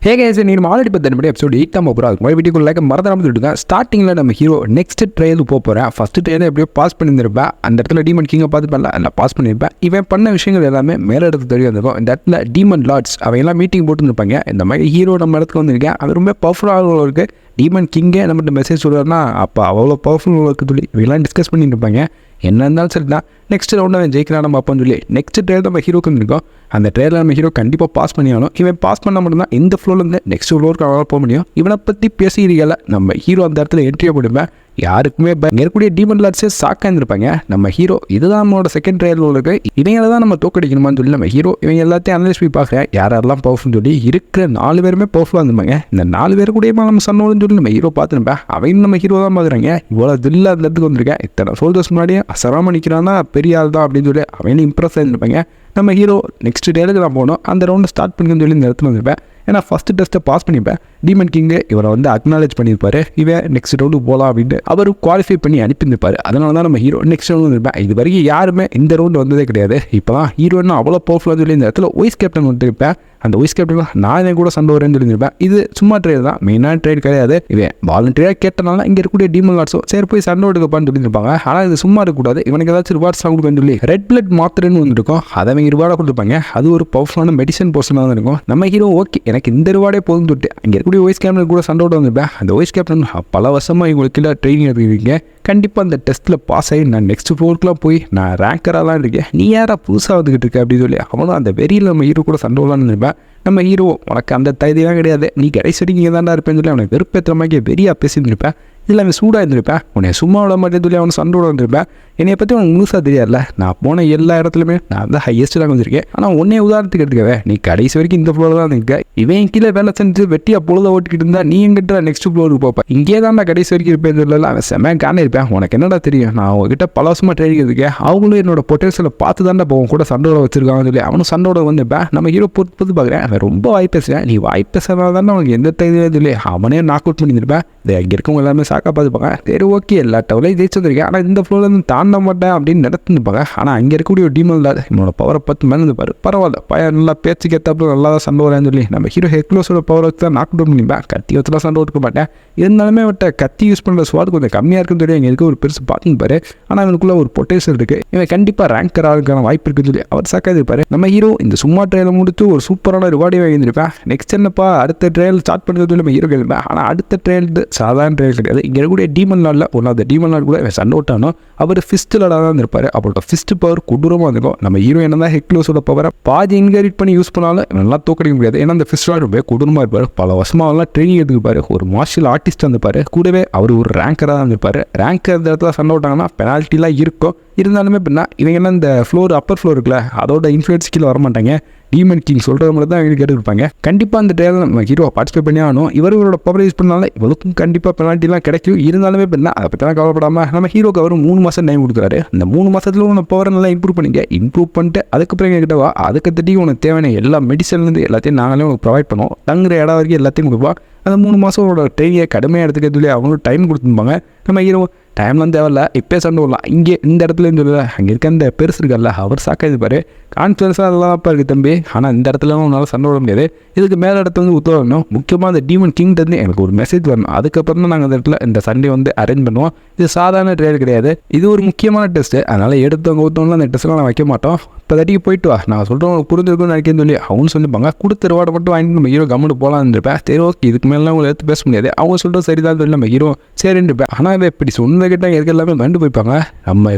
ஹே case, நீங்கள் already பற்றி episode 8 போகிறோம். அது வீட்டுக்குள்ள மறந்துடாமல் சொல்லிட்டுங்க. ஸ்டார்டிங்கில் நம்ம ஹீரோ நெக்ஸ்ட் ட்ரையலுக்கு போகிறேன். ஃபஸ்ட்டு ட்ரையலை எப்படியோ பாஸ் பண்ணியிருப்பேன். அந்த இடத்துல டீமன் கிங்கை பார்த்துப்பேன்ல, அதில் பாஸ் பண்ணியிருப்பேன். இவன் பண்ண விஷயங்கள் எல்லாமே மேலே இடத்துக்கு தெரிய வந்திருக்கும். இந்த இடத்துல டீமன் லார்ட்ஸ் அவையெல்லாம் மீட்டிங் போட்டுருப்பாங்க. இந்த மாதிரி ஹீரோ நம்ம இடத்துக்கு வந்திருக்கேன். அது ரொம்ப பவர்ஃபுல்லாக இருக்குது. டீமன் கிங்கே நம்மகிட்ட மெசேஜ் சொல்லுவார்னா அப்போ அவ்வளோ பவர்ஃபுல் இருக்குது சொல்லி இவெல்லாம் டிஸ்கஸ் பண்ணிட்டு இருப்பாங்க. என்ன இருந்தாலும் சரி தான், நெக்ஸ்ட் ரவுண்ட் அவன் ஜெயிக்கிறான் நம்ம அப்போன்னு சொல்லி நெக்ஸ்ட் ட்ரையல் நம்ம ஹீரோக்கு வந்துருக்கோம். அந்த ட்ரையலில் நம்ம ஹீரோ கண்டிப்பாக பாஸ் பண்ணி ஆகணும். இவன் பாஸ் பண்ண மட்டும்தான் இந்த ஃப்ளோர்லேருந்து நெக்ஸ்ட் ஃப்ளோருக்கு அவனால் போக முடியும். இவனை பற்றி பேசிக்கிறீங்கள நம்ம ஹீரோ அந்த இடத்துல என்ட்ரியை போடுவேன். யாருக்குமே இருக்கக்கூடிய டீமன் லார்ட்ஸே ஷாக்காக இருந்திருப்பாங்க. நம்ம ஹீரோ இதுதான் நம்மளோட செகண்ட் ட்ரையல் இருக்குது, இவங்களை தான் நம்ம தோக்கடிக்கணுமான்னு சொல்லி நம்ம ஹீரோ இவங்க எல்லாத்தையும் அனலைஸ் பண்ணி பார்க்குறேன். யாரெல்லாம் பவர்ஃபுல்னு சொல்லி இருக்கிற 4 பேருமே பவர்ஃபுல்லாக இருந்திருப்பாங்க. இந்த 4 பேர் கூட நம்ம சன்னோன்னு சொல்லி நம்ம ஹீரோ பார்த்துருப்பேன். அவங்க நம்ம ஹீரோ தான் பார்க்குறாங்க. இவ்வளோ தில்ல அந்த இடத்துக்கு வந்திருக்கேன். இத்தனை சோல்ஜர்ஸ் முன்னாடியே அசராமல் நிற்கிறான்னா பெரிய ஆள் தான் அப்படின்னு சொல்லி அவங்களும் இம்ப்ரெஸ் ஆகிருப்பாங்க. நம்ம ஹீரோ நெக்ஸ்ட் டேலுக்கு நான் போகணும், அந்த ரவுண்டை ஸ்டார்ட் பண்ணுன்னு சொல்லி இந்த இடத்துல வந்திருப்பேன். ஏன்னா ஃபஸ்ட்டு டெஸ்ட்டை பாஸ் பண்ணிப்பேன். டீமன் கிங்கு இவரை வந்து அக்னாலேஜ் பண்ணியிருப்பாரு. இவன் நெக்ஸ்ட் ரவுண்டுக்கு போகலாம் அப்படின்ட்டு அவர் குவாலிஃபை பண்ணி அனுப்பியிருப்பார். அதனால தான் நம்ம ஹீரோ நெக்ஸ்ட் ரவுண்டு வந்துருப்பேன். இது வரைக்கும் யாருமே இந்த ரவுண்டு வந்ததே கிடையாது. இப்போ தான் ஹீரோன்னு அவ்வளோ பவர்ஃபுல்லாக சொல்லி இந்த இடத்துல வைஸ் கேப்டன் வந்துருப்பேன். அந்த வைஸ் கேப்டன் நான் கூட சண்டை வரேன்னு சொல்லியிருப்பேன். இது சும்மா ட்ரேட் தான், மெயினான ட்ரேட் கிடையாது. இவன் வாலண்டியராக கேட்டனால இங்கே இருக்கக்கூடிய டீமன் லார்ட்ஸோ சரி போய் சண்டை எடுக்கப்பான்னு சொல்லியிருப்பாங்க. ஆனால் இது சும்மா இருக்கக்கூடாது, இவனுக்கு ஏதாச்சும் ரிவார்ட்ஸ்லாம் கொடுக்கன்னு சொல்லி ரெட் பிளட் மாத்திரன்னு வந்துருக்கும். அதை அவங்க ரிவார்டாக கொடுத்துருப்பாங்க. அது ஒரு பவர்ஃபுல்லான மெடிசன் போர்ஷனாக தான் இருக்கும். நம்ம ஹீரோ ஓகே எனக்கு இந்த ரிவார்டே போதும் தொட்டு அங்கே இருக்கக்கூடிய வைஸ் கேப்டன் கூட சண்டை வந்திருப்பேன். அந்த வைஸ் கேப்டன் பல வருஷமாக இவங்களுக்கு கீழே ட்ரைனிங் எடுத்துக்கிறீங்க. கண்டிப்பாக அந்த டெஸ்ட்டில் பாஸ் ஆகி நான் நெக்ஸ்ட் ஃப்ளோருக்குலாம் போய் நான் ரேங்கராக தான் இருக்கேன், நீ யாரா புதுசாக வந்துக்கிட்டு இருக்க அப்படின்னு சொல்லி அவனும் அந்த வெறியில் நம்ம ஹீரோ கூட சண்டை விடலான்னு இருப்பேன். நம்ம ஹீரோ உனக்கு அந்த தைரியெல்லாம் கிடையாது, நீ கடைசி இங்கே தான்டா இருப்பேன்னு சொல்லி அவனை வெறுப்பேற்ற மாதிரி வெறியாக பேசியிருந்திருப்பேன். இல்லை அவன் சூடாக இருந்திருப்பேன். உன்னை சும்மா விட மாட்டேன்னு சொல்லி அவனை சண்டை விட வந்துருப்பேன். என்னை பற்றி உனக்கு முழுசாக தெரியாதுல்ல, நான் போன எல்லா இடத்துலையுமே நான் தான் ஹையஸ்ட் தான் வந்திருக்கேன். ஆனால் உன்னே உதாரணத்துக்கு எடுத்துக்கவே, நீ கடைசி வரைக்கும் இந்த ஃப்ளோரில் தான் இருக்க. இவன் கீழே வேலை செஞ்சு வெட்டியாக பொழுத ஓட்டிக்கிட்டு இருந்தா நீ எங்கிட்ட நெக்ஸ்ட் ஃப்ளோருக்கு போப்பேன். இங்கே தான் நான் கடைசி வரைக்கும் இருப்பேன் சொல்லலாம். அவன் செம்ம காண இருப்பேன். உனக்கு என்னடா தெரியும், நான் அவங்ககிட்ட பல வருஷமாக ட்ரைனிங் இருக்கேன். அவங்களும் என்னோட பொட்டன்ஷியலை பார்த்து தாண்டா போவோம் கூட சண்டோட வச்சிருக்காங்கன்னு சொல்லி அவனும் சண்டோட வந்துப்பேன். நம்ம ஹீரோ பொறுத்து பார்க்குறேன். அவன் ரொம்ப வாய் பேசுகிறேன். நீ வாய் பேசுறதுனால தானே அவனுக்கு எந்த தைரியம் சொல்லி அவனே நாக் அவுட் பண்ணியிருப்பேன். இதை இங்கே இருக்கவங்க எல்லாருமே சாக்கா பார்த்துப்பாங்க. சரி ஓகே எல்லா டவுலையும் ஜெயிச்சு வந்திருக்கேன், ஆனால் இந்த ஃப்ளோர்லேருந்து தாண்ட மாட்டேன் அப்படின்னு நடத்துருப்பாங்க. ஆனால் அங்கே இருக்கக்கூடிய ஒரு டீமன் இல்லாத இவனோட பவரை பார்த்து மேலே இருப்பார். பரவாயில்ல பையன் நல்லா பேச்சு கேட்டாப்புல நல்லா தான் சண்டை வரேன்னு சொல்லி நம்ம ஹீரோ ஹெக்லோஸோட பவரை வச்சு தான் நாக் அவுட் பண்ணிப்பேன். கத்தி வச்சுலாம் சண்டை கொடுக்க மாட்டேன். இருந்தாலுமே விட்ட கத்தி யூஸ் பண்ணுற ஸ்வாட் கொஞ்சம் கம்மியாக இருக்குன்னு சொல்லி எங்கே இருக்க ஒரு பெருசு பார்த்துப்பாரு. ஆனால் அவனுக்குள்ள ஒரு பொட்டேஷன் இருக்குது, இவன் கண்டிப்பாக ரேங்கர் ஆகிறதுக்கான வாய்ப்பு இருக்குன்னு சொல்லி அவர் சாக்காது இருப்பார். நம்ம ஹீரோ இந்த சும்மா ட்ரையலை முடித்து ஒரு சூப்பரான ரிவார்டே வாங்கியிருப்பேன். நெக்ஸ்ட் என்னப்பா அடுத்த ட்ரையல் ஸ்டார்ட் பண்ணுறது நம்ம ஹீரோ கேள்விப்பேன். ஆனால் அடுத்த ட்ரையல் சாதாரண ட்ரையல் கிடையாது. இங்கே இருக்கக்கூடிய டீமன் லார்டில் ஒன்று அந்த டீமன் லார்டு கூட சண்டை விட்டானோ அவர் ஃபிஸ்ட் லார்டாக தான் இருப்பார். அவரோட ஃபிஸ்ட் பவர் கொடூரமாக இருக்கும். நம்ம ஹீரோ என்ன தான் ஹெக்லோஸோட பவரை பாதி இன்கரேட் பண்ணி யூஸ் பண்ணாலும் நல்லா தோக்கடிக்க முடியாது. ஏன்னா அந்த ஃபிஸ்ட் லார்டு ரொம்ப கொடூரமாக இருப்பார். பல வருஷமாக அவெல்லாம் ட்ரைனிங் எடுத்துப்பார். ஒரு மார்ஷியல் ஆர்டிஸ்ட் வந்திருப்பார். கூடவே அவர் ஒரு ரேங்கராக தான் இருப்பார். ரேங்கர் இந்த இடத்துல சண்டை விட்டாங்கன்னா பெனால்ட்டிலாம் இருக்கும். இருந்தாலுமே பின்னா இவங்கெல்லாம் இந்த ஃப்ளோர் அப்பர் ஃப்ளோர் இருக்குல்ல, அதோட இன்ஃப்ளூயன்ஸ் கீழே வரமாட்டாங்க. டீமன் கிங் சொல்கிற மாதிரி தான் இவங்க கேட்டுருப்பாங்க. கண்டிப்பாக அந்த ட்ரையல் நம்ம ஹீரோ பார்ட்டிசிபேட் பண்ணி ஆகணும். இவரோட பவர் யூஸ் பண்ணாலும் இவருக்கும் கண்டிப்பாக பெனால்ட்டிலாம் கிடைக்கும். இருந்தாலுமே பின்னா அதை பற்றிலாம் கவலைப்படாமல் நம்ம ஹீரோக்கு அவர் 3 மாதம் டைம் கொடுக்குறாரு. இந்த 3 மாதத்தில் உன்னை பவரை நல்லா இம்ப்ரூவ் பண்ணிட்டு அதுக்கப்புறம் எங்ககிட்ட வா, அதுக்கு தட்டி உனக்கு தேவையான எல்லா மெடிசன்லேருந்து எல்லாத்தையும் நாங்களே உங்களுக்கு ப்ரொவைட் பண்ணுவோம். தங்குற இடம் வரைக்கும் எல்லாத்தையும் கொடுப்போம். அந்த 3 மாதம் ட்ரெயினியை கடுமையாக எடுத்துக்கிறதுலேயே அவங்களும் டைம் கொடுத்துருப்பாங்க. நம்ம ஹீரோ டைம்லாம் தேவையில்ல, இப்போ சண்டை விடலாம். இங்கே இந்த இடத்துல சொல்லல, அங்கே இருக்க அந்த பெருசு இருக்கல அவர் சாக்கா இருப்பார். கான்ஃபிடன்ஸாக அதெல்லாம் இருக்குது தம்பி, ஆனால் இந்த இடத்துல உன்னால் சண்டை விட முடியாது. இதுக்கு மேலே இடத்துல வந்து உத்தரவிடணும். முக்கியமாக அந்த டீமன் கிங்லேருந்து எனக்கு ஒரு மெசேஜ் வரணும். அதுக்கப்புறம் தான் நாங்கள் அந்த இடத்துல இந்த சண்டே வந்து அரேஞ்ச் பண்ணுவோம். இது சாதாரண ட்ரையல் கிடையாது, இது ஒரு முக்கியமான டெஸ்ட்டு. அதனால் எடுத்தவங்க ஊற்றவங்களாம் அந்த டெஸ்ட்லாம் நான் வைக்க மாட்டோம். இப்போ தட்டிக்கு போயிட்டு வா, நான் சொல்கிறேன் புரிஞ்சிருக்குன்னு நினைக்கிறேன்னு சொல்லி அவங்க சொல்லிப்பாங்க. கொடுத்த ரிவார்டை மட்டும் வாங்கிட்டு நம்ம ஹீரோ கம்முன்னு போகலான்னு இருப்பேன். சரி ஓகே இதுக்கு மேலாம் உங்களை எடுத்து பேச முடியாது, அவங்க சொல்கிறது சரிதான் சொல்லி நம்ம ஹீரோ சரின்னு இருப்பேன். ஆனால் இப்படி சொன்னதுக்கிட்ட இங்கே இருக்க எல்லாமே கண்டு போய்ப்பாங்க. நம்ம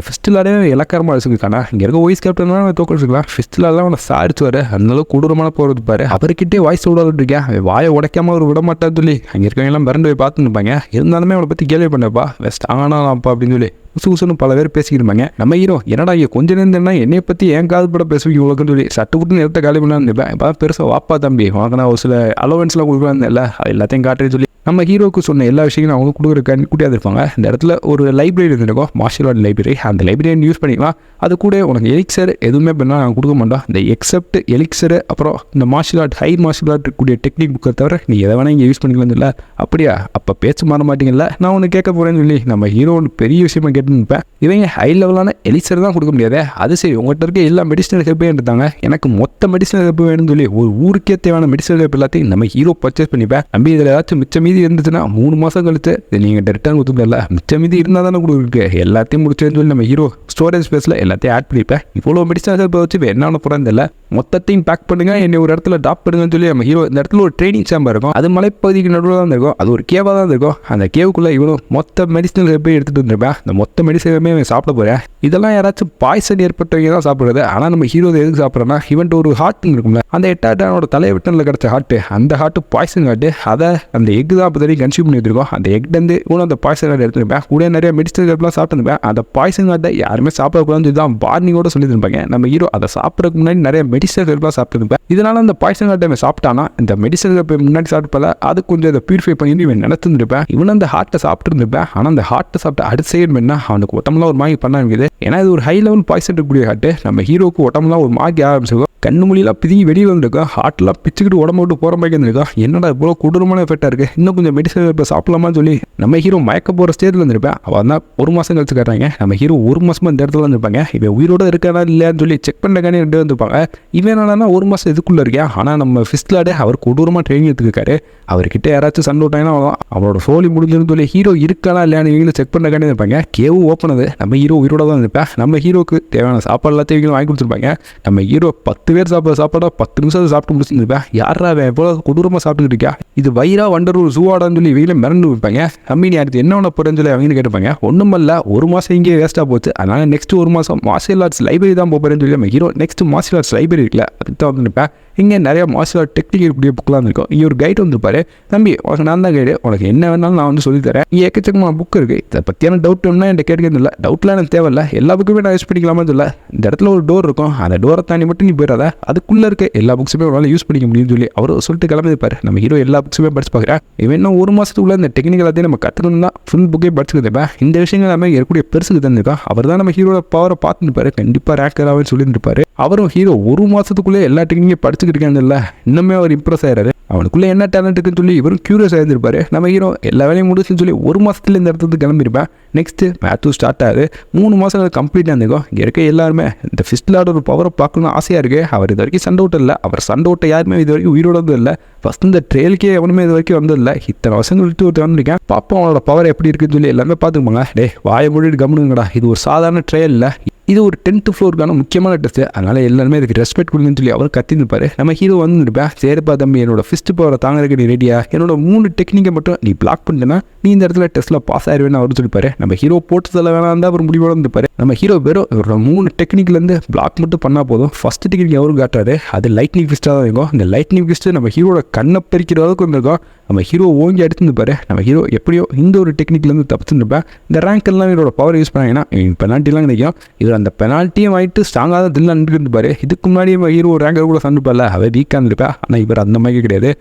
ஃபிஸ்டிலாலே இலக்காரமாக அடிச்சுக்கானா இங்கே இருக்க வாய்ஸ் கேப்டன் தோக்கடிச்சுக்கலாம். ஃபிஸ்டிலாம் அவனை சாடிச்சுவார். அந்தளவுக்கு கொடூரமான போகிறது பாரு. அவர்கிட்டே வாய்ஸ் விடாது இருக்கேன், வாயை உடைக்காமல் அவர் விட மாட்டான்னு சொல்லி அங்கே இருக்கவங்க எல்லாம் மிரண்டு போய் பார்த்துன்னு இருப்பாங்க. இருந்தாலுமே அவளை பற்றி கேள்வி பண்ணப்பா வெஸ்ட் ஆனாப்பா அப்படின்னு சொல்லி உசுன்னு பல பேர் பேசிக்கிருப்பாங்க. நம்ம ஹீரோ என்னடா இங்கே கொஞ்சம் நேரம்னா என்னை பற்றி ஏன் காது பட பேசுவீங்க உங்களுக்குன்னு சொல்லி சட்டு விட்டு நேரத்தை காலி பண்ணான்னு இருப்பேன். இப்போ பெருசாக வாப்பா தம்பி உனக்கு நான் ஒரு சில அலோவன்ஸ்லாம் கொடுக்கலான்னு இல்லை, அது எல்லாத்தையும் காட்டுறேன்னு சொல்லி நம்ம ஹீரோக்கு சொன்ன எல்லா விஷயங்களும் அவங்க கொடுக்குற கண்குட்டியாக இருப்பாங்க. இந்த இடத்துல ஒரு லைப்ரரி இருந்திருக்கும், மார்ஷியல் ஆர்ட் லைப்ரரி. அந்த லைப்ரரி யூஸ் பண்ணிக்கலாம். அது கூட உனக்கு எலிக்சர் எதுவுமே பண்ணால் நாங்கள் கொடுக்க மாட்டோம். இந்த எக்ஸப்ட் எலிக்சரு அப்புறம் இந்த martial art high martial art இருக்கக்கூடிய டெக்னிக் புக்கை தவிர நீ எதை வேணால் இங்கே யூஸ் பண்ணிக்கலாம் இல்லை. அப்படியா, அப்போ பேச்சு மாற மாட்டீங்கல்ல, நான் ஒன்று கேட்க போகிறேன்னு சொல்லி நம்ம ஹீரோ ஒன்று பெரிய விஷயமா கேட்டுருப்பேன். இவங்க ஹை லெவலான எலிக்சர் தான் கொடுக்க முடியாது. அது சரி, உங்கள்கிட்ட இருக்க எல்லா மெடிசனல் ஹெல்ப்பே எடுத்தாங்க, எனக்கு மொத்த மெடிசனல் ஹெல்ப் வேணும்னு சொல்லி ஒரு ஊருக்கே தேவையான மெடிசனல் ஹெல்ப் எல்லாத்தையும் நம்ம ஹீரோ பர்ச்சேஸ் பண்ணிப்பேன். நம்பி இதில் ஏதாச்சும் மிச்ச மீதி இருந்துச்சுன்னா 3 மாதம் கழிச்சு நீங்கள் ரிட்டர்ன் கொடுத்துருக்கல, மிச்ச மீதி இருந்தால் தானே கொடுக்கு, எல்லாத்தையும் முடிச்சேன்னு சொல்லி நம்ம ஹீரோ ஸ்டோரேஜ் ஸ்பேஸில் எல்லாத்தையும் ஆட் பண்ணிப்பேன். இவ்வளோ மெடிசனல் ஹெல்ப் வச்சு என்ன போகிறேன் தெரியல, மொத்தத்தையும் பேக் பண்ணுங்க, என்னை ஒரு இடத்துல ட்ராப் பண்ணுங்கன்னு சொல்லி நம்ம ஹீரோ இந்த இடத்துல ஒரு ட்ரைனிங் சேம்பர் இருக்கும், அது மலைப்பகுதிக்கு நடுவில் தான் இருக்கும், அது ஒரு கேவாக தான் இருக்கும். அந்த கேவுக்குள்ளே இவ்வளோ மொத்த மெடிசனல் ஹெல்ப்பே எடுத்துகிட்டு வந்துருப்பேன். அந்த மொத்த மெடிசன் ஹெல்ப்பே சாப்பிட போகிறேன். இதெல்லாம் யாராச்சும் பாய்சன் ஏற்பட்டவங்க தான் சாப்பிட்றது. ஆனால் நம்ம ஹீரோ எதுக்கு சாப்பிட்றோன்னா, இவன்ட்டு ஒரு ஹார்ட் இருக்கும்ல, அந்த 8 தலையை விட்டனில் கிடச்ச ஹார்ட்டு, அந்த ஹார்ட்டு பாய்சன் ஹார்ட்டு, அதை அந்த எக் தான் அப்போ தெரியும் கன்சியூம் பண்ணி வச்சிருக்கோம். அந்த எக்லேருந்து இவ்வளோ அந்த பாய்சன் ஹார்ட் எடுத்துருப்பேன். கூட நிறைய மெடிசனல் ஹெல்ப்லாம் சாப்பிட்டுருப்பேன். அந்த பாய்சன் ஹார்ட்டை யாருமே சாப்பிடக்கூடாதுன்னு சொல்லி தான் வார்னிங்கோட சொல்லியிருப்பாங்க. நம்ம ஹீரோ அதை சாப்பிட்றதுக்கு முன்னாடி நிறைய மெடிசனல் ஹெல்ப்லாம் சாப்பிட்டுருப்பேன். இதனால அந்த பாய்சன் ஹார்ட்டை சாப்பிட்டானா, இந்த மெடிசனல் ஹெல்ப் முன்னாடி சாப்பிட்டப்பல அது கொஞ்சம் அதை பியூரிஃபை பண்ணி இவன் நினைச்சிருப்பேன். இவன் அந்த ஹார்ட்டை சாப்பிட்டுருப்பேன். ஆனால் அந்த ஹார்ட்டை சாப்பிட்டு அடுத்த சைடு என்ன அவனுக்கு உடம்புலாம் ஒரு மாதிரி பண்ண ஆரம்பிக்குது. ஏன்னா இது ஒரு ஹை லெவல் பாய்சன் இருக்கக்கூடிய ஹார்ட்டு. நம்ம ஹீரோக்கு உடம்புலாம் ஒரு மாதிரி ஆரம்பிச்சிருக்கும். கண்ணு மொழியெல்லாம் பிதுங்கி வெளியே வந்துருக்கோம். ஹார்ட்லாம் பிச்சுக்கிட்டு உடம்பு விட்டு போகிற மாதிரி இருந்திருக்கோம். என்னடா இவ்வளோ கொடூரமான எஃபெக்டாக இருக்குது, இன்னும் கொஞ்சம் மெடிசன் இப்போ சாப்பிடலாமான்னு சொல்லி நம்ம ஹீரோ மயக்க போகிற ஸ்டேஜில் இருந்திருப்பேன். அவள் தான் 1 மாதம் கழிச்சு காட்டுறாங்க. நம்ம ஹீரோ 1 மாதமாக இந்த இடத்துல இருந்திருப்பாங்க. இவன் உயிரோட இருக்கானா இல்லையான்னு சொல்லி செக் பண்ணக்கானே 2 வந்துருப்பாங்க. இவன் என்னன்னா 1 மாதம் இதுக்குள்ளே இருக்கேன். ஆனால் நம்ம ஃபிஸ்ட்லாடே அவர் கொடூரமாக ட்ரைனிங் எடுத்துருக்காரு. அவர்கிட்ட யாராச்சும் சண்டை விட்டாங்கன்னா அவரோட சோழி முடிஞ்சிருந்து சொல்லி ஹீரோ இருக்கானா இல்லையான்னு இவங்களும் செக் பண்ணக்கானே இருப்பாங்க. கேவு ஓப்பன் அது, நம்ம ஹீரோ உயிரோட தான் இருப்பேன். நம்ம ஹீரோக்கு தேவையான சாப்பாடு எல்லாத்தையும் இவங்களும் வாங்கி கொடுத்துருப்பாங்க. நம்ம ஹீரோ 10 பேர் சாப்பாடு 10 நிமிஷம் சாப்பிட்டு முடிச்சிருந்துருப்பேன். யாரா எவ்வளோ கொடூரமாக சாப்பிட்டுட்டு இருக்கா, இது வயிறா வண்டர் ஒரு ஜூவாடான்னு சொல்லி வெயில மிரண்டு வைப்பாங்க. கம்மி யாருக்கு என்ன ஒன்று போகிறேன்னு சொல்லி அவங்க கேட்டுப்பாங்க. ஒன்றுமல்ல, 1 மாதம் இங்கே வேஸ்ட்டாக போச்சு. அதனால் நெக்ஸ்ட் 1 மாதம் மார்ஷியல் ஆர்ட்ஸ் லைப்ரரி தான் போகிறேன்னு சொல்லி நம்ம hero next martial arts library இருக்குல்ல, அதுக்கு தான் வந்துருப்பேன். இங்கே நிறைய மார்ஷியல் ஆர்ட் டெக்னிக் இருக்கக்கூடிய புக்கெலாம் இருக்கும். இங்கே ஒரு கைடு வந்துருப்பாரு. தம்பி, உனக்கு நான் தான் கைடு, உனக்கு என்ன வேணாலும் நான் வந்து சொல்லித்தரேன். இங்கே எக்கச்சக்கமான புக் இருக்குது. இதை பற்றியான டவுட் வேணும்னா என்கிட்ட கேட்கறது இல்லை. டவுட்லாம் எனக்கு தேவையில்லை, எல்லா புக்குமே நான் யூஸ் பண்ணிக்கலாமான்னு சொல்ல. இந்த இடத்துல ஒரு டோர் இருக்கும், அந்த டோரை தாண்டி மட்டும் நீ போயிடாத, அதுக்குள்ளே இருக்க எல்லா புக்ஸுமே உங்களால் யூஸ் பண்ணிக்க முடியும்னு சொல்லி அவர் சொல்லிட்டு கிளம்பிப்பார். நம்ம ஹீரோ எல்லா புக்ஸுமே படிச்சு பார்க்குறேன். இவன் இன்னும் 1 மாதத்துக்குள்ள இந்த டெக்னிக் எல்லாத்தையும் நம்ம கற்றுக்கணும் தான் ஃபுல் புக்கே படிச்சுக்கிட்டேன். இந்த விஷயங்கள் எல்லாமே இருக்கக்கூடிய பெருசுக்கு தந்துருக்கா. அவர் தான் நம்ம ஹீரோட பவரை பார்த்துருப்பாரு. கண்டிப்பாக ரேக்கர் ஆகுன்னு சொல்லியிருப்பாரு. அவரும் ஹீரோ 1 மாதத்துக்குள்ளே எல்லா டெக்னிக்கையும் படிச்சுக்கிட்டு இருக்கான்னு இல்லை, இன்னுமே அவர் இம்ப்ரெஸ் ஆகிறாரு. அவனுக்குள்ளே என்ன டேலண்ட் இருக்குன்னு சொல்லி இவரும் க்யூரியஸ் ஆகிருப்பாரு. நம்ம ஹீரோ எல்லா வேலையும் முடிச்சுன்னு சொல்லி 1 மாதத்துல இந்த இடத்துக்கு கிளம்பியிருப்பேன். நெக்ஸ்ட்டு மேட்ச் ஸ்டார்ட் ஆகுது. 3 மாதங்கள் கம்ப்ளீட்டாக இருந்திருக்கும். இங்கே இருக்க எல்லாருமே இந்த ஃபிஸ்ட்லாட ஒரு பவரை பார்க்கணும்னு ஆசையாக இருக்குது. அவர் இது வரைக்கும் சண்டை விட்டு இல்லை, அவர் சண்டை விட்ட யாருமே இது வரைக்கும் உயிரோட இல்லை. ஃபஸ்ட் இந்த ட்ரெயிலுக்கே எவனுமே இது வரைக்கும் வந்ததில்லை. இத்தனை வருஷங்கள் விட்டு ஒருத்தர் வந்திருக்கேன். பாப்பா அவனோட பவர் எப்படி இருக்குன்னு சொல்லி எல்லாமே பார்த்துக்குவாங்க. டே வாயை மூடிட்டு கவனிங்கடா, இது ஒரு சாதாரண ட்ரெயில் இல்லை, இது ஒரு 10th ஃப்ளோருக்கான முக்கியமான டெஸ்ட். அதனால் எல்லாருமே இதுக்கு ரெஸ்பெக்ட் கொடுங்கன்னு சொல்லி அவர் கத்திருப்பாரு. நம்ம ஹீரோ வந்துருப்பேன். சரிப்பா தம்பி, என்னோட ஃபிஸ்ட் பவரை தாங்கிறதுக்கு நீ ரெடியா, என்னோட 3 டெக்னிக்கை மட்டும் நீ பிளாக் பண்ணிட்டேன்னா நீ இந்த இடத்துல டெஸ்ட்டில் பாஸ் ஆயிடுவேன்னு அவர் சொல்லிப்பாரு. நம்ம ஹீரோ போட்டு சொல்ல வேணாம் தான் அவர் முடிவோட இருந்துப்பாரு. நம்ம ஹீரோ வெறும் ஒரு 3 டெக்னிக்லேருந்து பிளாக் மட்டும் பண்ணால் போதும். ஃபஸ்ட் டெக்னிக் அவரும் காட்டுறாரு. அது லைட்னிங் ஃபிஸ்ட்டாக தான் இருக்கும். இந்த லைட்னிங் ஃபிஸ்ட்டு நம்ம ஹீரோட கண்ணை பறிக்கிற அளவுக்கு வந்திருக்கும். நம்ம ஹீரோ ஓங்கி அடிச்சுருப்பாரு. நம்ம ஹீரோ எப்படியோ இந்த ஒரு டெக்னிக்லேருந்து தப்பிச்சுருப்பேன். இந்த ரேங்க் எல்லாம் இவரோட பவர் யூஸ் பண்ணாங்கன்னா பெனால்ட்டிலாம் கிடைக்கும். இவர் அந்த பெனால்ட்டியும் வாங்கிட்டு ஸ்ட்ராங்காக தான் தில்ல இருந்துருப்பாரு. இதுக்கு முன்னாடி ஹீரோ ரேங்கர் கூட சண்டிருப்பார்ல, அவர் வீக்காக இருந்திருப்பா. ஆனால் இவர் அந்த மாதிரி கிடையாது,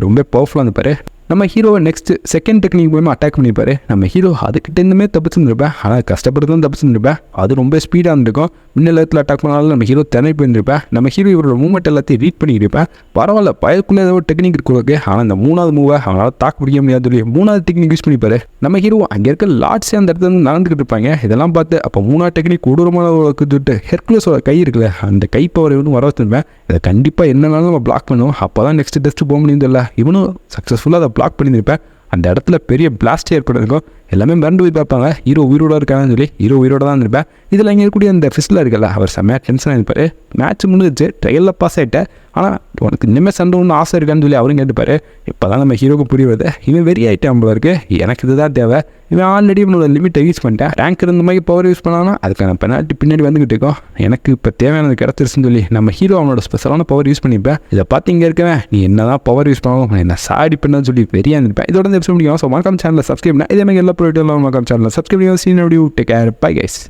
ரொம்ப பவர்ஃபுல்லாக இருந்திருப்பாரு. நம்ம ஹீரோவை நெக்ஸ்ட் செகண்ட் டெக்னிக் மூலமாக அட்டாக் பண்ணியிருப்பாரு. நம்ம ஹீரோ அதுக்கிட்டேருந்துமே தப்பிச்சுருப்பேன். ஆனால் கஷ்டப்பட்டு தான் தப்பிச்சுருப்பேன். அது ரொம்ப ஸ்பீடாக இருந்திருக்கும். முன்னெல்லத்தில் அட்டாக் பண்ணாலும் நம்ம ஹீரோ திணறி போயிருந்திருப்பேன். நம்ம ஹீரோ இவரோட மூவ்மெண்ட் எல்லாத்தையும் ரீட் பண்ணியிருப்பேன். பரவாயில்ல, பயக்குள்ளே ஏதோ டெக்னிக் இருக்கு. ஆனால் அந்த 3வது மூவை அவங்களால தாக்கு பிடிக்க முடியாது சொல்லி 3வது டெக்னிக் யூஸ் பண்ணிப்பாரு. நம்ம ஹீரோ அங்கே இருக்க லார்ட்ஸே அந்த இடத்துல வந்து நடந்துக்கிட்டு இருப்பாங்க. இதெல்லாம் பார்த்து அப்போ 3வது டெக்னிக் கொடூரமான சொல்லிட்டு ஹெர்குலஸோட கை இருக்குல்ல, அந்த கை பவரை வந்து வர வச்சுருப்பேன். இதை கண்டிப்பாக என்னன்னாலும் நம்ம பிளாக் பண்ணுவோம். அப்போ தான் நெக்ஸ்ட் டெஸ்ட்டு போக முடியும் இல்லை. இவனும் சக்ஸஸ்ஃபுல்லாக அதை பிளாக் பண்ணியிருப்பேன். அந்த இடத்துல பெரிய பிளாஸ்டே ஏற்பட்டிருக்கும். எல்லாமே மறந்து போய் பார்ப்பாங்க ஹீரோ உயிரோட இருக்காங்கன்னு சொல்லி. ஹீரோ உயிரோட தான் இருப்பேன். இதில் இங்கே இருக்கக்கூடிய அந்த ஃபிஸ்டில் இருக்கல, அவர் செம்மையாக டென்ஷனாக இருப்பார். மேட்ச் முடிஞ்சிச்சு, ட்ரையலில் பாஸ் ஆகிட்டேன். ஆனால் உனக்கு இனிமேல் சண்டை ஒன்று ஆசை இருக்கான்னு சொல்லி அவரும் கேட்டுப்பார். இப்போ தான் நம்ம ஹீரோக்கு புரிய வருது, இவன் வெறி ஆகிட்டேன் நம்மள இருக்குது, எனக்கு இதுதான் தேவை. இவன் ஆல்ரெடி இவனோட லிமிட்டை யூஸ் பண்ணிட்டேன். ரேங்க் இருந்த மாதிரி பவர் யூஸ் பண்ணாங்கன்னா அதுக்கான பெனால்ட்டி பின்னாடி வந்துக்கிட்டு இருக்கோம். எனக்கு இப்போ தேவையானது கிடச்சிருச்சுன்னு சொல்லி நம்ம ஹீரோ அவனோட ஸ்பெஷலான பவர் யூஸ் பண்ணிப்பேன். இதை பார்த்து இங்கே இருக்கவேன், நீ என்ன தான் பவர் யூஸ் பண்ணாலும் என்ன சாடி பண்ணு சொல்லி வெறியாக இருந்திருப்பேன். இதோட இந்த எபிசோட் முடியும். ஸோ மறக்காம சேனலில் சப்ஸ்கிரைப் பண்ண இதே மாதிரி எல்லா ப்ரோடக்ட்டும் மறக்காம சேனலில் சப்ஸ்கிரைப் பண்ணி. Take care, bye guys.